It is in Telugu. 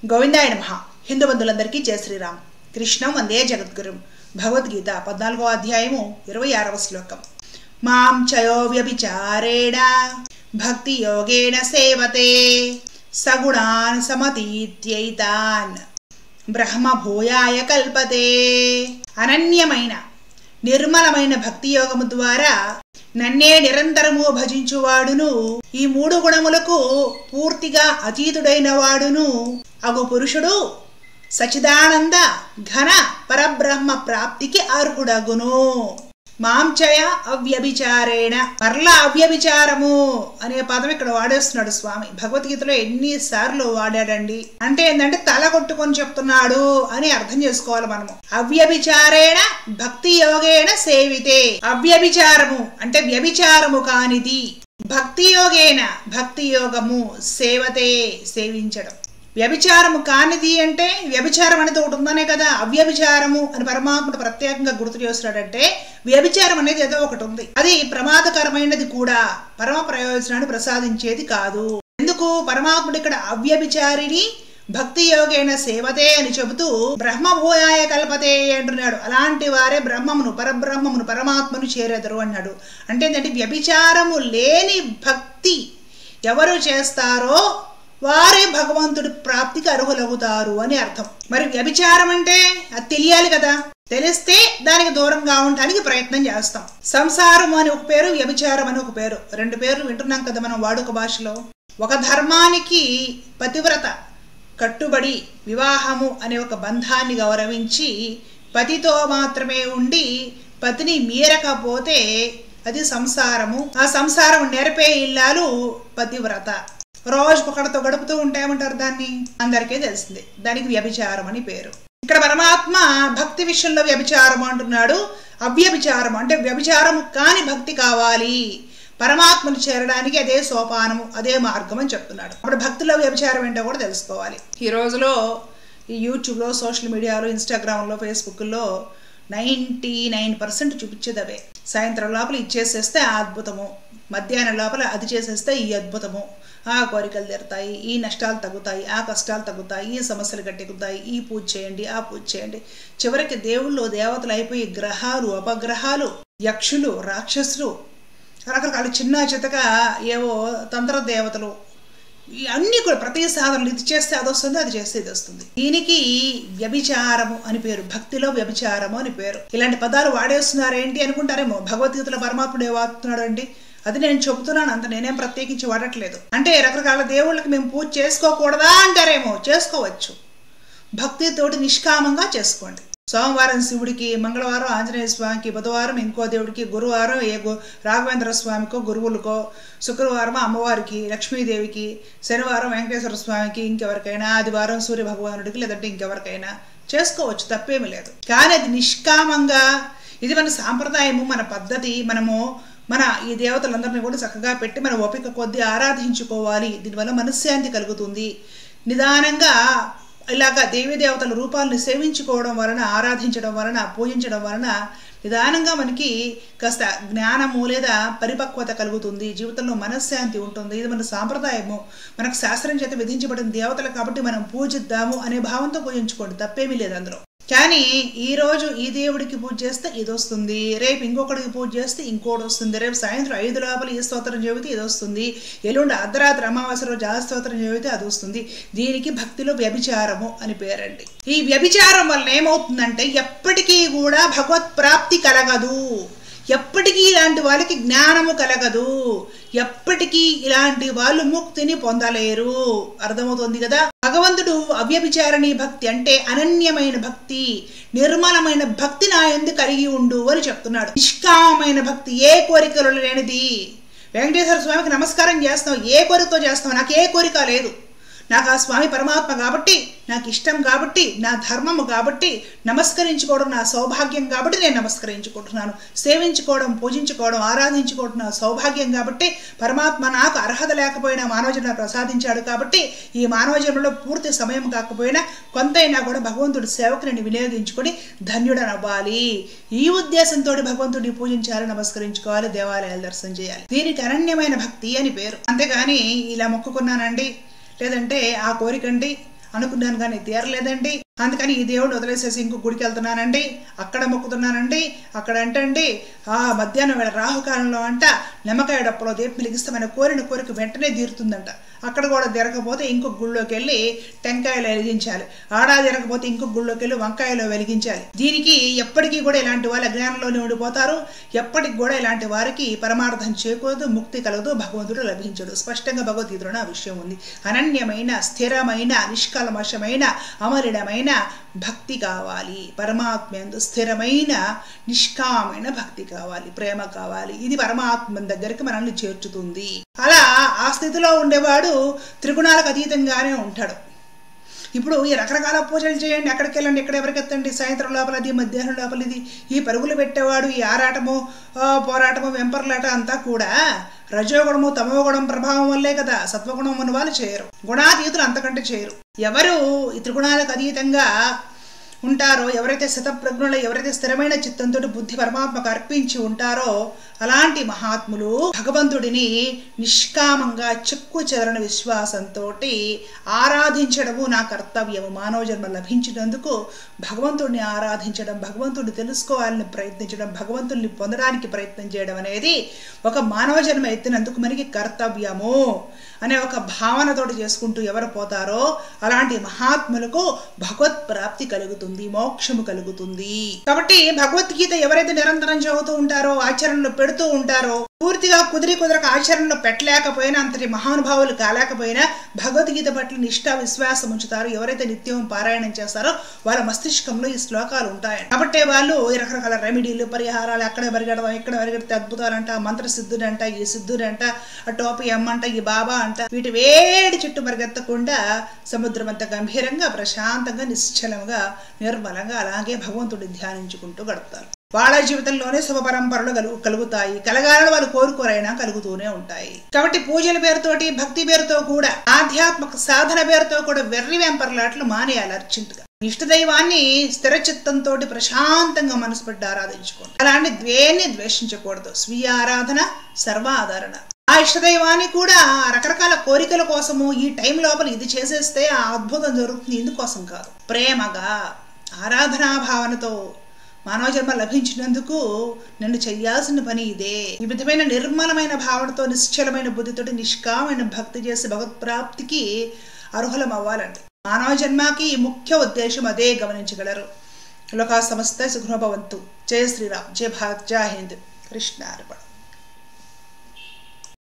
గోవిందాయ నమః. హిందూ బంధువులందరికీ జయ శ్రీరామ్. కృష్ణం వందే జగద్గురుం. భగవద్గీత 14వ అధ్యాయము 26వ శ్లోకం. మాం చయో వ్యభిచారేణ భక్తి యోగేన సేవతే సగుణాన్ సమతీత్యైతాన్ బ్రహ్మ భూయాయ కల్పతే. అనన్యమైన నిర్మలమైన భక్తి యోగము ద్వారా నన్నే నిరంతరము భజించువాడును, ఈ 3 గుణములకు పూర్తిగా అతీతుడైన వాడును అగు పురుషుడు సచిదానంద ఘన పరబ్రహ్మ ప్రాప్తికి అర్హుడగును. మాంచయ అవ్యభిచారేణ, మరలా అవ్యభిచారము అనే పదం ఇక్కడ వాడేస్తున్నాడు స్వామి. భగవద్గీతలో ఎన్నిసార్లు వాడాడండి అంటే ఏంటంటే తల కొట్టుకొని చెప్తున్నాడు అని అర్థం చేసుకోవాలి మనము. అవ్యభిచారేణ భక్తి యోగేన సేవితే, అవ్యభిచారము అంటే వ్యభిచారము కానిది, భక్తి యోగేన భక్తి యోగము, సేవతే సేవించడం. వ్యభిచారము కానిది అంటే వ్యభిచారం అనేది ఒకటి ఉందనే కదా. అవ్యభిచారము అని పరమాత్ముడు ప్రత్యేకంగా గుర్తు చేస్తున్నాడంటే వ్యభిచారం అనేది ఏదో ఒకటి ఉంది, అది ప్రమాదకరమైనది కూడా, పరమ ప్రయోజనాన్ని ప్రసాదించేది కాదు. ఎందుకు పరమాత్ముడు ఇక్కడ అవ్యభిచారిని భక్తి యోగేన సేవతే అని చెబుతూ బ్రహ్మభూయాయ కల్పతే అంటున్నాడు. అలాంటి వారే బ్రహ్మమును పరబ్రహ్మమును పరమాత్మను చేరెదరు అన్నాడు. అంటే ఏంటంటే వ్యభిచారము లేని భక్తి ఎవరు చేస్తారో వారే భగవంతుడి ప్రాప్తికి అర్హులవుతారు అని అర్థం. మరి వ్యభిచారం అంటే అది తెలియాలి కదా, తెలిస్తే దానికి దూరంగా ఉండడానికి ప్రయత్నం చేస్తాం. సంసారం అని ఒక పేరు, వ్యభిచారం అని ఒక పేరు, 2 పేర్లు వింటున్నాం కదా మనం వాడుక భాషలో. ఒక ధర్మానికి పతివ్రత కట్టుబడి వివాహము అనే ఒక బంధాన్ని గౌరవించి పతితో మాత్రమే ఉండి పతిని మీరకపోతే అది సంసారము. ఆ సంసారం నేర్పే ఇల్లాలు పతివ్రత. రోజుకొకటితో గడుపుతూ ఉంటామంటారు, దాన్ని అందరికీ తెలిసిందే. దానికి వ్యభిచారం అని పేరు. ఇక్కడ పరమాత్మ భక్తి విషయంలో వ్యభిచారం అంటున్నాడు. అవ్యభిచారం అంటే వ్యభిచారము కాని భక్తి కావాలి, పరమాత్మను చేరడానికి అదే సోపానము, అదే మార్గం అని చెప్తున్నాడు. అప్పుడు భక్తిలో వ్యభిచారం ఏంటో కూడా తెలుసుకోవాలి. ఈ రోజులో ఈ యూట్యూబ్లో, సోషల్ మీడియాలో, ఇన్స్టాగ్రామ్లో, ఫేస్బుక్లో 99% చూపించేది అవే. సాయంత్రం లోపల ఇచ్చేసేస్తే ఆ అద్భుతము, మధ్యాహ్నం లోపల అది చేసేస్తే ఈ అద్భుతము, ఆ కోరికలు తీరుతాయి, ఈ నష్టాలు తగ్గుతాయి, ఆ కష్టాలు తగ్గుతాయి, ఈ సమస్యలు గట్టెక్కుతాయి, ఈ పూజ చేయండి, ఆ పూజ చేయండి. చివరికి దేవుళ్ళు దేవతలు అయిపోయి గ్రహాలు, అపగ్రహాలు, యక్షులు, రాక్షసులు, రకరకాల చిన్న చితక ఏవో తంత్ర దేవతలు, అన్నీ కూడా ప్రతి సాధనలు, ఇది చేస్తే అది వస్తుంది, అది చేస్తే ఇది వస్తుంది. దీనికి వ్యభిచారము అని పేరు, భక్తిలో వ్యభిచారము అని పేరు. ఇలాంటి పదాలు వాడేస్తున్నారు ఏంటి అనుకుంటారేమో. భగవద్గీతలో పరమాత్ముడు వాడుతున్నాడు అండి, అది నేను చెబుతున్నాను, అంత నేనేం ప్రత్యేకించి వాడట్లేదు. అంటే రకరకాల దేవుళ్ళకి మేము పూజ చేసుకోకూడదా అంటారేమో. చేసుకోవచ్చు, భక్తితోటి నిష్కామంగా చేసుకోండి. సోమవారం శివుడికి, మంగళవారం ఆంజనేయ స్వామికి, బుధవారం ఇంకో దేవుడికి, గురువారం రాఘవేంద్ర స్వామికో గురువులకో, శుక్రవారం అమ్మవారికి లక్ష్మీదేవికి, శనివారం వెంకటేశ్వర స్వామికి, ఇంకెవరికైనా, ఆదివారం సూర్య భగవానుడికి, లేదంటే ఇంకెవరికైనా చేసుకోవచ్చు, తప్పేమీ లేదు. కానీ అది నిష్కామంగా, ఇది మన సాంప్రదాయము, మన పద్ధతి, మనము మన ఈ దేవతలందరినీ కూడా చక్కగా పెట్టి మన ఓపిక కొద్దీ ఆరాధించుకోవాలి. దీనివల్ల మనశ్శాంతి కలుగుతుంది. నిదానంగా ఇలాగా దేవీ దేవతల రూపాలను సేవించుకోవడం వలన, ఆరాధించడం వలన, పూజించడం వలన నిదానంగా మనకి కాస్త జ్ఞానము లేదా పరిపక్వత కలుగుతుంది, జీవితంలో మనశ్శాంతి ఉంటుంది. ఇది మన సాంప్రదాయము, మనకు శాస్త్రం చేత విధించబడిన దేవతలు కాబట్టి మనం పూజిద్దాము అనే భావంతో పూజించుకోండి, తప్పేమీ లేదు అందులో. కానీ ఈరోజు ఈ దేవుడికి పూజ చేస్తే ఇది వస్తుంది, రేపు ఇంకొకటికి పూజ చేస్తే ఇంకోటి వస్తుంది, రేపు సాయంత్రం 5 లోపల ఈ స్తోత్రం చెబితే ఇది వస్తుంది, ఎల్లుండి అర్ధరాత్రి అమావాస్య రోజు ఆ స్తోత్రం చెబితే అది వస్తుంది. దీనికి భక్తిలో వ్యభిచారము అని పేరండి. ఈ వ్యభిచారం వల్ల ఏమవుతుందంటే ఎప్పటికీ కూడా భగవత్ ప్రాప్తి కలగదు, ఎప్పటికీ ఇలాంటి వాళ్ళకి జ్ఞానము కలగదు, ఎప్పటికీ ఇలాంటి వాళ్ళు ముక్తిని పొందలేరు. అర్థమవుతుంది కదా. భగవంతుడు అవ్యభిచారణి భక్తి అంటే అనన్యమైన భక్తి, నిర్మలమైన భక్తి నా యందు కలిగి ఉండు అని చెప్తున్నాడు. నిష్కామమైన భక్తి, ఏ కోరికలు లేనిది. వెంకటేశ్వర స్వామికి నమస్కారం చేస్తాం, ఏ కోరికతో చేస్తాం? నాకు ఏ కోరిక లేదు, నాకు ఆ స్వామి పరమాత్మ కాబట్టి, నాకు ఇష్టం కాబట్టి, నా ధర్మము కాబట్టి, నమస్కరించుకోవడం నా సౌభాగ్యం కాబట్టి నేను నమస్కరించుకుంటున్నాను. సేవించుకోవడం, పూజించుకోవడం, ఆరాధించుకోవడం నా సౌభాగ్యం కాబట్టి, పరమాత్మ నాకు అర్హత లేకపోయినా మానవ జన్మ ప్రసాదించాడు కాబట్టి, ఈ మానవ జన్మలో పూర్తి సమయం కాకపోయినా కొంతైనా కూడా భగవంతుడి సేవకు నేను వినియోగించుకొని ధన్యుడనవ్వాలి. ఈ ఉద్దేశంతో భగవంతుడిని పూజించాలి, నమస్కరించుకోవాలి, దేవాలయాలు దర్శనం చేయాలి. దీనికి అనన్యమైన భక్తి అని పేరు. అంతేగాని ఇలా మొక్కుకున్నానండి, లేదంటే ఆ కోరికండి, అనుకున్నాను కానీ తీరలేదండి. అందుకని ఈ దేవుడిని వదిలేసేసి ఇంకో గుడికి వెళ్తున్నానండి, అక్కడ మొక్కుతున్నానండి, అక్కడ అంటండి మధ్యాహ్నం వేళ రాహుకాలంలో అంట నిమ్మకాయ డప్పలో దీపం వెలిగిస్తామని కోరిన కోరిక వెంటనే తీరుతుందంట. అక్కడ కూడా తిరగకపోతే ఇంకొక గుళ్ళోకి వెళ్ళి టెంకాయలు వెలిగించాలి, ఆడా తిరగకపోతే ఇంకొక గుళ్ళోకి వెళ్ళి వంకాయలు వెలిగించాలి. దీనికి ఎప్పటికీ కూడా ఇలాంటి వాళ్ళు అజ్ఞానంలోనే ఉండిపోతారు. ఎప్పటికి కూడా ఇలాంటి వారికి పరమార్థం చేకూరదు, ముక్తి కలదు, భగవంతుడు లభించడు. స్పష్టంగా భగవద్గీతలో ఆ విషయం ఉంది. అనన్యమైన, స్థిరమైన, నిష్కల్మషమైన, అమలినమైన భక్తి కావాలి. పరమాత్మ స్థిరమైన నిష్కామైన భక్తి కావాలి, ప్రేమ కావాలి. ఇది పరమాత్మ దగ్గరికి మనల్ని చేర్చుతుంది. అలా ఆ స్థితిలో ఉండేవాడు త్రిగుణాలకు అతీతంగానే ఉంటాడు. ఇప్పుడు ఈ రకరకాల పూజలు చేయండి, అక్కడికి వెళ్ళండి, ఇక్కడ ఎవరికి ఎత్తండి, సాయంత్రం లోపల అది, మధ్యాహ్నం లోపల ఇది, ఈ పరుగులు పెట్టేవాడు, ఈ ఆరాటము పోరాటము వెంపర్లాట అంతా కూడా రజోగుణము తమోగుణం ప్రభావం వల్లే కదా. సత్వగుణం ఉన్న వాళ్ళు చేయరు, గుణాతీతులు అంతకంటే చేయరు. ఎవరు ఈ త్రిగుణాలకు అతీతంగా ఉంటారో, ఎవరైతే శతప్రజ్ఞులు, ఎవరైతే స్థిరమైన చిత్తంతో బుద్ధి పరమాత్మకు అర్పించి ఉంటారో అలాంటి మహాత్ములు భగవంతుడిని నిష్కామంగా చెక్కు చెదరని విశ్వాసంతో ఆరాధించడము నా కర్తవ్యము. మానవ జన్మ లభించినందుకు భగవంతుడిని ఆరాధించడం, భగవంతుడిని తెలుసుకోవాలని ప్రయత్నించడం, భగవంతుడిని పొందడానికి ప్రయత్నం చేయడం అనేది ఒక మానవ జన్మ ఎత్తినందుకు మనకి కర్తవ్యము అనే ఒక భావనతోటి చేసుకుంటూ ఎవరు పోతారో అలాంటి మహాత్ములకు భగవత్ ప్రాప్తి కలుగుతుంది, మోక్షము కలుగుతుంది. కాబట్టి భగవద్గీత ఎవరైతే నిరంతరం చదువుతూ ఉంటారో, ఆచరణలో పెడుతూ ఉంటారో, పూర్తిగా కుదరక ఆచరణలో పెట్టలేకపోయినా, అంతటి మహానుభావులు కాలేకపోయినా భగవద్గీత పట్ల నిష్ఠా విశ్వాసం ఉంచుతారు, ఎవరైతే నిత్యం పారాయణం చేస్తారో వాళ్ళ మస్తిష్కంలో ఈ శ్లోకాలు ఉంటాయి. కాబట్టి వాళ్ళు రకరకాల రెమెడీలు, పరిహారాలు, అక్కడే పరిగెడదాం, ఇక్కడ పరిగెడితే అద్భుతాలంట, మంత్రసిద్ధుడంట, ఈ సిద్ధుడంట, ఆ టోపీ అమ్మంట, ఈ బాబా అంట, వీటి వేడి చుట్టూ పరిగెత్తకుండా సముద్రం అంత గంభీరంగా, ప్రశాంతంగా, నిశ్చలంగా, నిర్మలంగా అలాగే భగవంతుడిని ధ్యానించుకుంటూ గడుపుతారు. వాళ్ళ జీవితంలోనే శుభ పరంపరలు కలుగుతాయి. కలగాలని వాళ్ళు కోరుకోరైనా కలుగుతూనే ఉంటాయి. కాబట్టి పూజల పేరుతోటి, భక్తి పేరుతో కూడా, ఆధ్యాత్మిక సాధన పేరుతో కూడా వెర్రి వెంపర్లాట్లు మానేయాలి అర్జెంటుగా. ఇష్టదైవాన్ని స్థిరచిత్తంతో ప్రశాంతంగా మనసు పెట్టి ఆరాధించుకోండి. అలాంటి దేన్ని ద్వేషించకూడదు. స్వీయ ఆరాధన సర్వాధారణ. ఆ ఇష్టదైవాన్ని కూడా రకరకాల కోరికల కోసము ఈ టైం లోపల ఇది చేసేస్తే ఆ అద్భుతం జరుగుతుంది, ఇందుకోసం కాదు. ప్రేమగా ఆరాధనా భావనతో మానవ జన్మ లభించినందుకు నన్ను చెయ్యాల్సిన పని ఇదే, ఈ విధమైన నిర్మలమైన భావనతో, నిశ్చలమైన బుద్ధితోటి నిష్కామైన భక్తి చేసి భగవత్ప్రాప్తికి అర్హులం అవ్వాలండి. మానవ జన్మకి ముఖ్య ఉద్దేశం అదే, గమనించగలరు. లోకా సమస్త సుఖినో భవంతు. జయ శ్రీరామ్, జయ భారత్, జై హింద్. కృష్ణార్పణ.